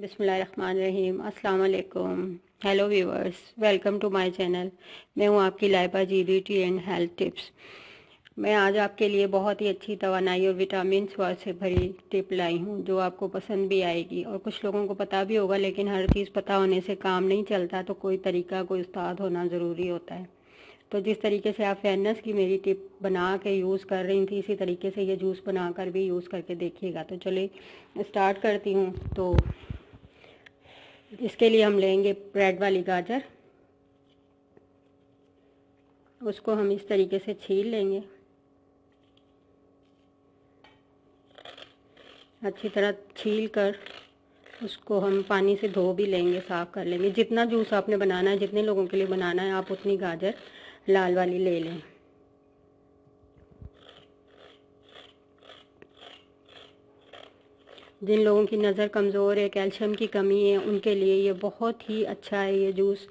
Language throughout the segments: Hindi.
बिस्मिल्लाहिर्रहमानिर्रहीम। अस्सलाम वालेकुम। Hello viewers, welcome to my channel. मैं हूं आपकी लाइबा जीदी टी एंड हेल्थ टिप्स। मैं आज आपके लिए बहुत ही अच्छी तवानाई और विटामिन से भरी टिप लाई हूं जो आपको पसंद भी आएगी। और कुछ लोगों को पता भी होगा, लेकिन हर चीज़ पता होने से काम नहीं चलता, तो कोई तरीका, कोई उस्ताद होना ज़रूरी होता है। तो जिस तरीके से आप फेयरनेस की मेरी टिप बना के यूज़ कर रही थी, इसी तरीके से ये जूस बना कर भी यूज़ करके देखिएगा। तो चलिए स्टार्ट करती हूँ। तो इसके लिए हम लेंगे रेड वाली गाजर। उसको हम इस तरीके से छील लेंगे, अच्छी तरह छील कर उसको हम पानी से धो भी लेंगे, साफ़ कर लेंगे। जितना जूस आपने बनाना है, जितने लोगों के लिए बनाना है, आप उतनी गाजर लाल वाली ले लें। जिन लोगों की नज़र कमज़ोर है, कैल्शियम की कमी है, उनके लिए ये बहुत ही अच्छा है। ये जूस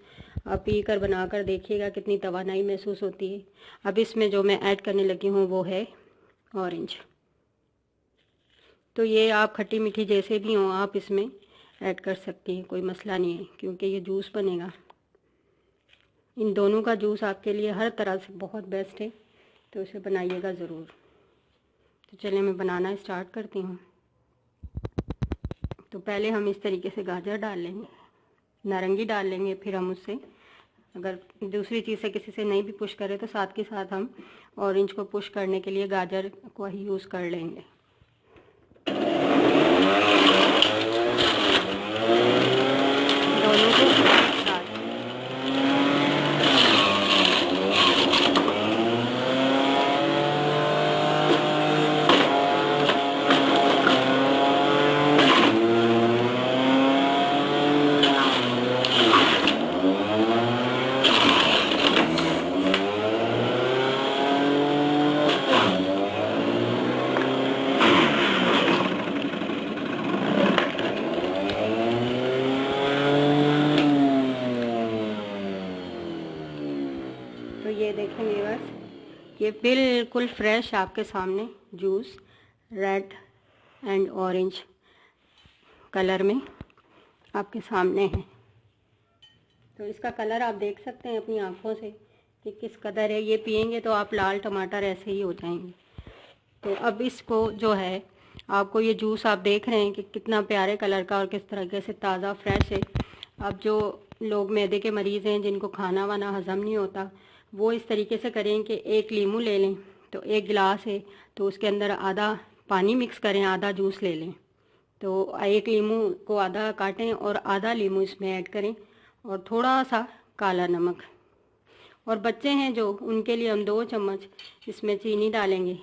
आप पी कर बना कर देखिएगा, कितनी तवानाई महसूस होती है। अब इसमें जो मैं ऐड करने लगी हूँ वो है ऑरेंज। तो ये आप खट्टी मीठी जैसे भी हों, आप इसमें ऐड कर सकती हैं, कोई मसला नहीं है, क्योंकि ये जूस बनेगा। इन दोनों का जूस आपके लिए हर तरह से बहुत बेस्ट है, तो इसे बनाइएगा ज़रूर। तो चलिए मैं बनाना स्टार्ट करती हूँ। तो पहले हम इस तरीके से गाजर डाल लेंगे, नारंगी डाल लेंगे। फिर हम उससे, अगर दूसरी चीज़ से किसी से नहीं भी पुश करें, तो साथ के साथ हम ऑरेंज को पुश करने के लिए गाजर को ही यूज़ कर लेंगे। दोनों को तो ये देखेंगे, बस ये बिल्कुल फ्रेश आपके सामने juice red and orange colour में आपके सामने है। तो इसका कलर आप देख सकते हैं अपनी आंखों से कि किस कदर है। ये पियेंगे तो आप लाल टमाटर ऐसे ही हो जाएंगे। तो अब इसको जो है, आपको ये जूस आप देख रहे हैं कि कितना प्यारे कलर का और किस तरीके से ताज़ा फ्रेश है। अब जो लोग मैदे के मरीज़ हैं, जिनको खाना वाना हज़म नहीं होता, वो इस तरीके से करें कि एक लीमू ले लें। तो एक गिलास है तो उसके अंदर आधा पानी मिक्स करें, आधा जूस ले लें। तो एक लीमू को आधा काटें और आधा लीमू इसमें ऐड करें, और थोड़ा सा काला नमक। और बच्चे हैं जो, उनके लिए हम 2 चम्मच इसमें चीनी डालेंगे,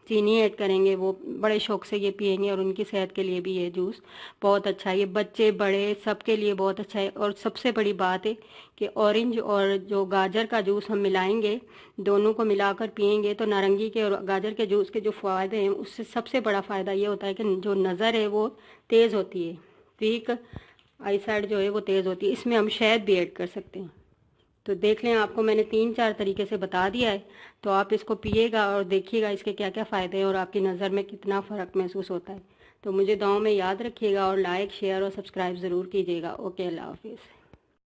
चीनी ऐड करेंगे। वो बड़े शौक से ये पियेंगे और उनकी सेहत के लिए भी ये जूस बहुत अच्छा है। ये बच्चे बड़े सबके लिए बहुत अच्छा है। और सबसे बड़ी बात है कि ऑरेंज और जो गाजर का जूस हम मिलाएंगे, दोनों को मिलाकर पियेंगे, तो नारंगी के और गाजर के जूस के जो फ़ायदे हैं, उससे सबसे बड़ा फ़ायदा ये होता है कि जो नज़र है वो तेज़ होती है, वीक आई साइड जो है वो तेज़ होती है। इसमें हम शहद भी ऐड कर सकते हैं। तो देख लें, आपको मैंने 3-4 तरीके से बता दिया है। तो आप इसको पिएगा और देखिएगा इसके क्या क्या फ़ायदे हैं और आपकी नज़र में कितना फ़र्क महसूस होता है। तो मुझे दुआओं में याद रखिएगा और लाइक, शेयर और सब्सक्राइब ज़रूर कीजिएगा। ओके, अल्लाह हाफिज़।